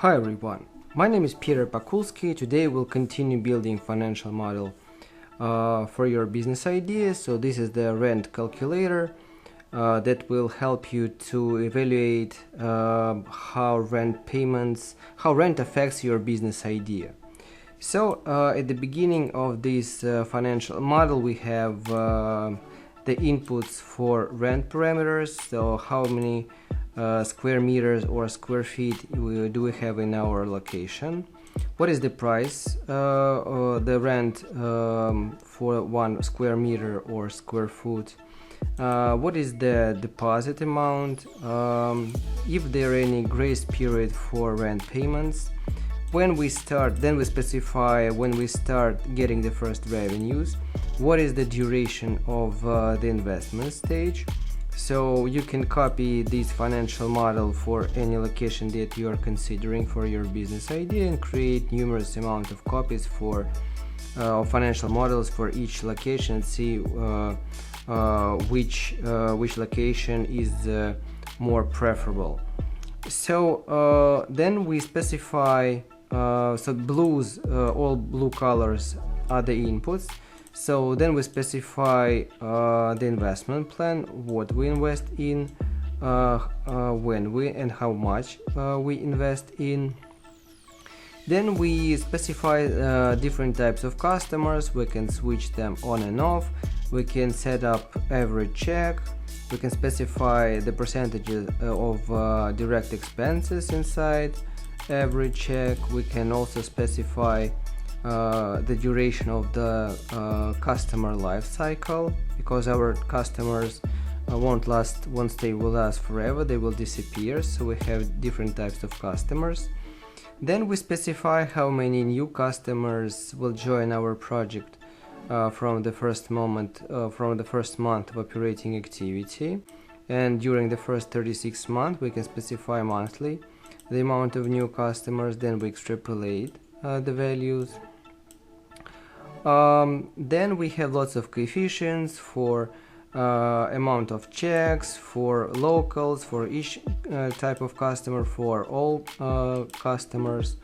Hi everyone, my name is Piterpakulski. Today we'll continue building financial model for your business ideas. So this is the rent calculator that will help you to evaluate how rent affects your business idea. So at the beginning of this financial model we have the inputs for rent parameters, so how many square meters or square feet do we have in our location, what is the price, the rent for 1 square meter or square foot, what is the deposit amount, if there are any grace period for rent payments, when we start, then we specify when we start getting the first revenues, what is the duration of the investment stage. So you can copy this financial model for any location that you are considering for your business idea and create numerous amount of copies for financial models for each location and see which location is more preferable. So then we specify all blue colors are the inputs. So then we specify the investment plan, what we invest in, when we and how much we invest in. Then we specify different types of customers. We can switch them on and off. We can set up average check. We can specify the percentages of direct expenses inside average check. We can also specify the duration of the customer life cycle, because our customers won't stay with us forever, they will disappear, so we have different types of customers. Then we specify how many new customers will join our project from the first month of operating activity, and during the first 36 months we can specify monthly the amount of new customers. Then we extrapolate the values. Then we have lots of coefficients for amount of checks, for locals, for each type of customer, for all customers.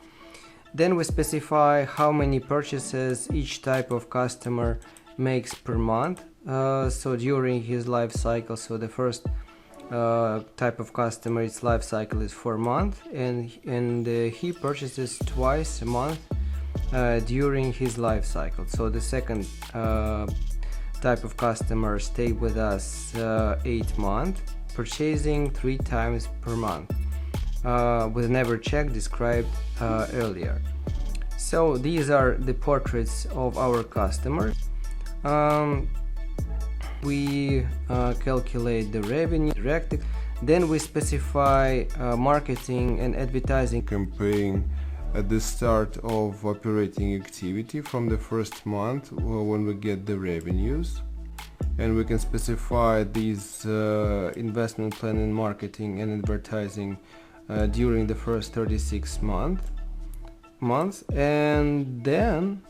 Then we specify how many purchases each type of customer makes per month, so during his life cycle. So the first type of customer, its life cycle is 4 months, and he purchases twice a month during his life cycle. So the second type of customer stay with us 8 months, purchasing 3 times per month, with an average check described earlier. So these are the portraits of our customers. We calculate the revenue direct. Then we specify marketing and advertising campaign at the start of operating activity from the first month when we get the revenues, and we can specify these investment plan in marketing and advertising during the first 36 months. And then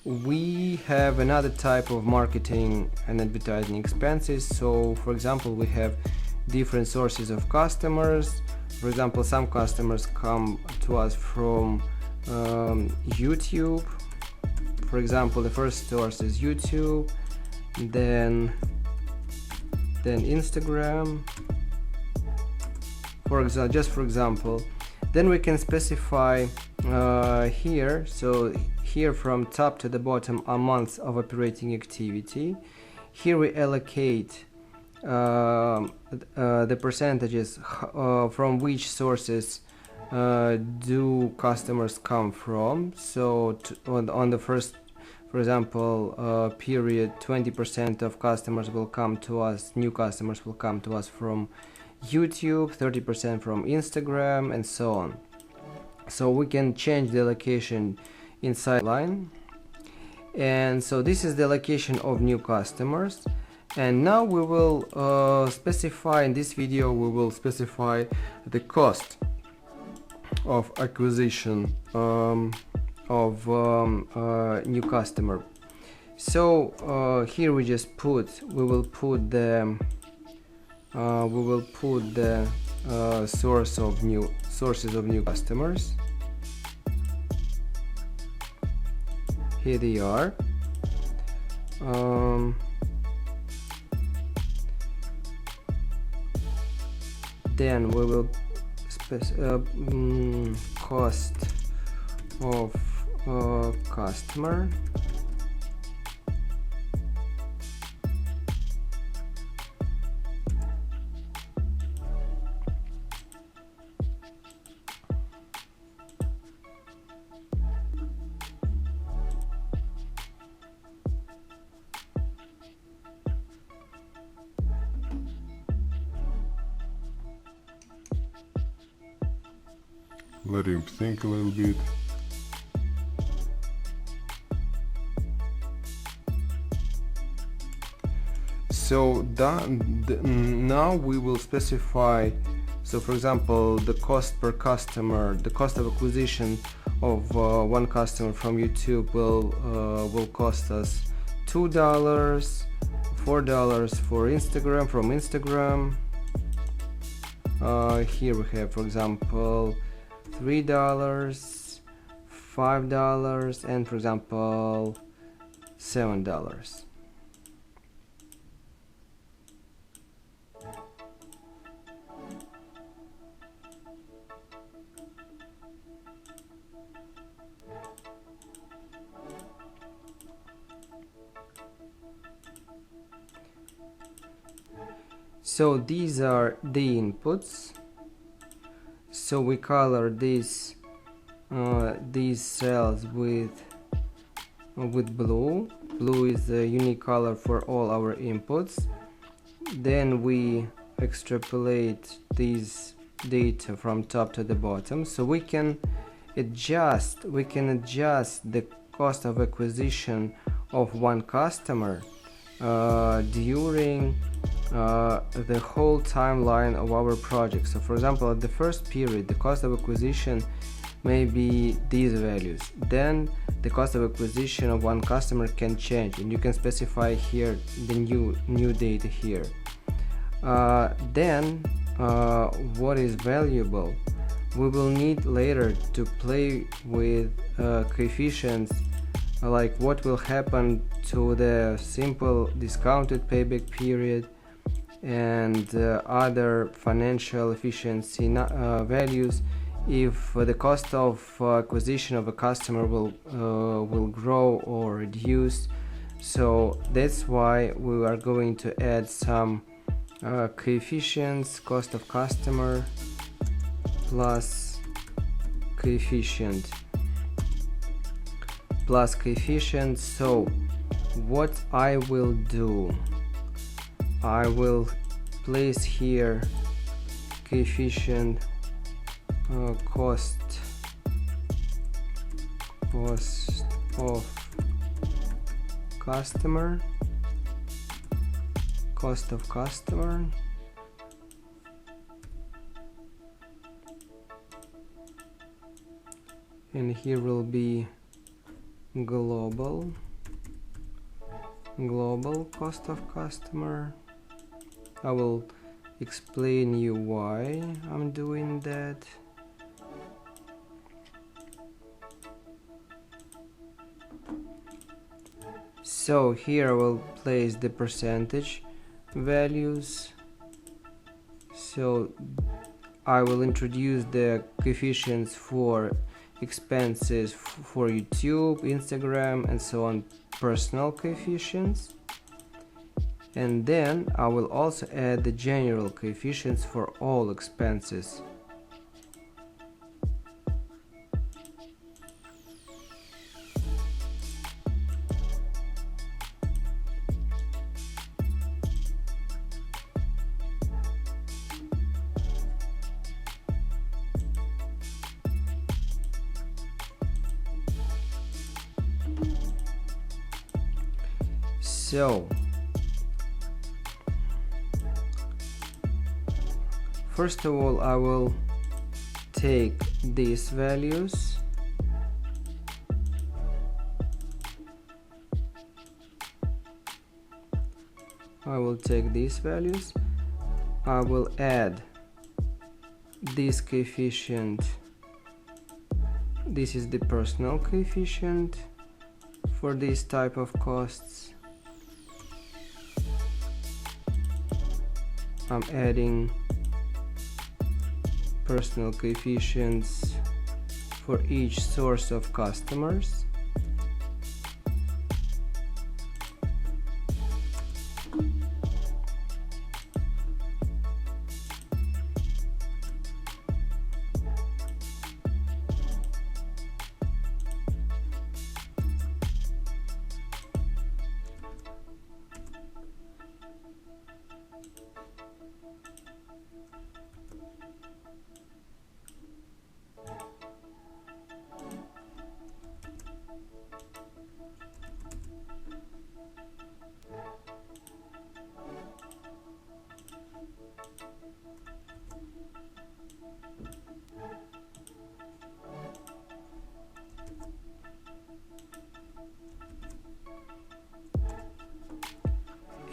we have another type of marketing and advertising expenses. So for example, we have different sources of customers. For example, some customers come to us from YouTube. For example, the first source is YouTube, then Instagram. For example, then we can specify here. So here from top to the bottom are months of operating activity. Here we allocate the percentages from which sources do customers come from. So on the first, for example, period, 20% of customers will come to us, new customers will come to us from YouTube, 30% from Instagram, and so on. So we can change the allocation inside line. And so this is the allocation of new customers. And now we will specify, in this video we will specify the cost of acquisition of new customer. So here we will put the sources of new customers. Here they are. Then we will cost of customer. Let him think a little bit. So now we will specify, so for example, the cost per customer, the cost of acquisition of one customer from YouTube will cost us $2, $4 for Instagram, from Instagram. Here we have, for example, $3, $5, and for example $7. So these are the inputs. So we color these cells with blue. Blue is the unique color for all our inputs. Then we extrapolate these data from top to the bottom, so we can adjust the cost of acquisition of one customer during the whole timeline of our project. So for example, at the first period, the cost of acquisition may be these values. Then the cost of acquisition of one customer can change, and you can specify here the new data here. Then what is valuable, we will need later to play with coefficients, like what will happen to the simple discounted payback period and other financial efficiency values if the cost of acquisition of a customer will grow or reduce. So that's why we are going to add some coefficients, cost of customer plus coefficient. So what I will do, I will place here coefficient cost of customer, and here will be global cost of customer. I will explain you why I'm doing that. So here I will place the percentage values. So I will introduce the coefficients for expenses for YouTube, Instagram, and so on, personal coefficients. And then I will also add the general coefficients for all expenses. So first of all, I will take these values I will add this coefficient, this is the personal coefficient for this type of costs. I'm adding personal coefficients for each source of customers.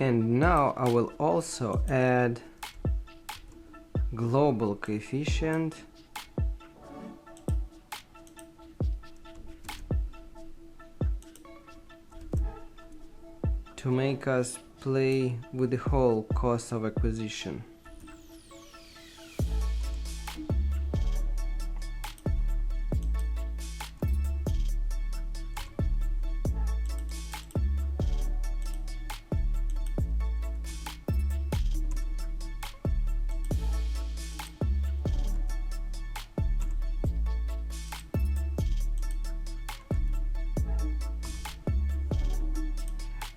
And now I will also add global coefficient to make us play with the whole cost of acquisition.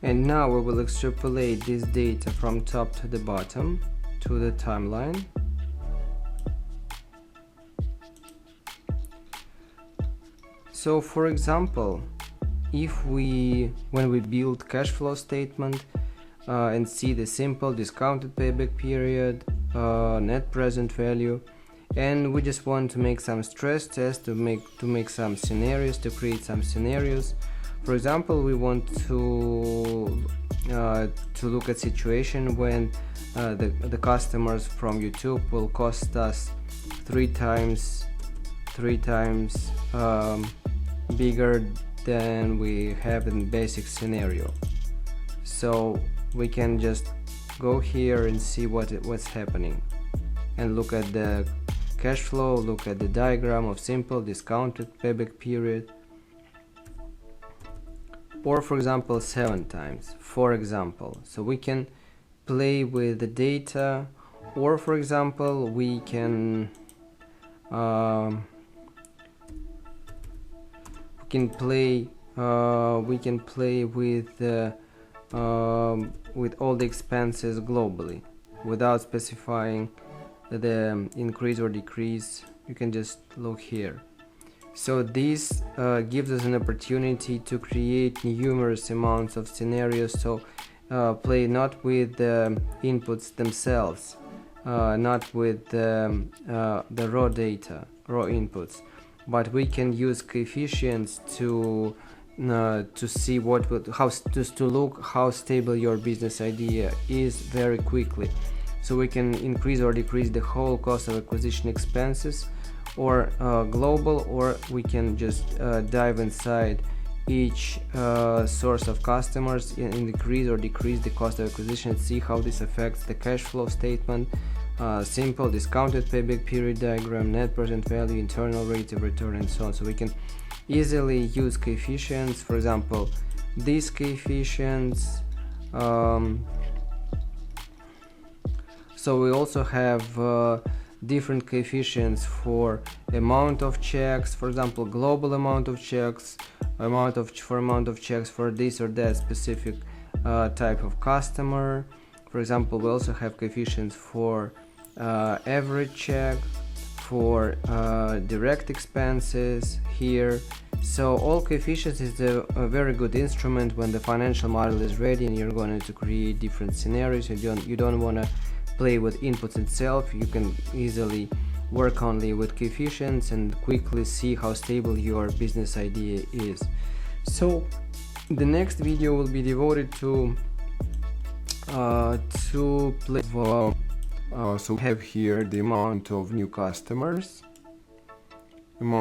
And now we will extrapolate this data from top to the bottom to the timeline. So for example, when we build cash flow statement and see the simple discounted payback period, net present value, and we just want to make some stress tests to make some scenarios, to create some scenarios. For example, we want to look at situation when the customers from YouTube will cost us three times bigger than we have in basic scenario. So we can just go here and see what's happening, and look at the cash flow, look at the diagram of simple discounted payback period. Or for example 7 times, for example. So we can play with the data, or for example we can play with all the expenses globally without specifying the increase or decrease. You can just look here. So this gives us an opportunity to create numerous amounts of scenarios. So play not with the inputs themselves, not with the raw data, raw inputs, but we can use coefficients to see to look how stable your business idea is very quickly. So we can increase or decrease the whole cost of acquisition expenses, or global, or we can just dive inside each source of customers and increase or decrease the cost of acquisition and see how this affects the cash flow statement, simple discounted payback period diagram, net present value, internal rate of return, and so on. So we can easily use coefficients. For example, these coefficients, so we also have different coefficients for amount of checks, for example global amount of checks, amount of checks for this or that specific type of customer. For example, we also have coefficients for average check, for direct expenses here. So all coefficients is a very good instrument when the financial model is ready and you're going to create different scenarios. You don't want to play with inputs itself. You can easily work only with coefficients and quickly see how stable your business idea is. So the next video will be devoted to play So we have here the amount of new customers. Then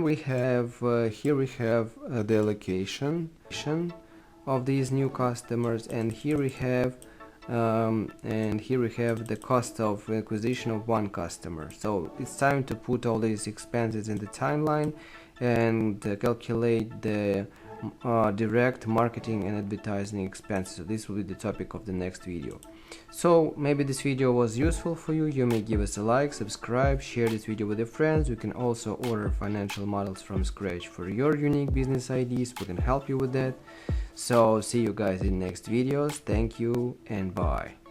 we have here we have the allocation of these new customers, and here we have the cost of acquisition of one customer. So it's time to put all these expenses in the timeline and calculate the direct marketing and advertising expenses. So this will be the topic of the next video. So maybe this video was useful for you. You may give us a like, subscribe, share this video with your friends. You can also order financial models from scratch for your unique business ideas. We can help you with that. So see you guys in next videos. Thank you and bye.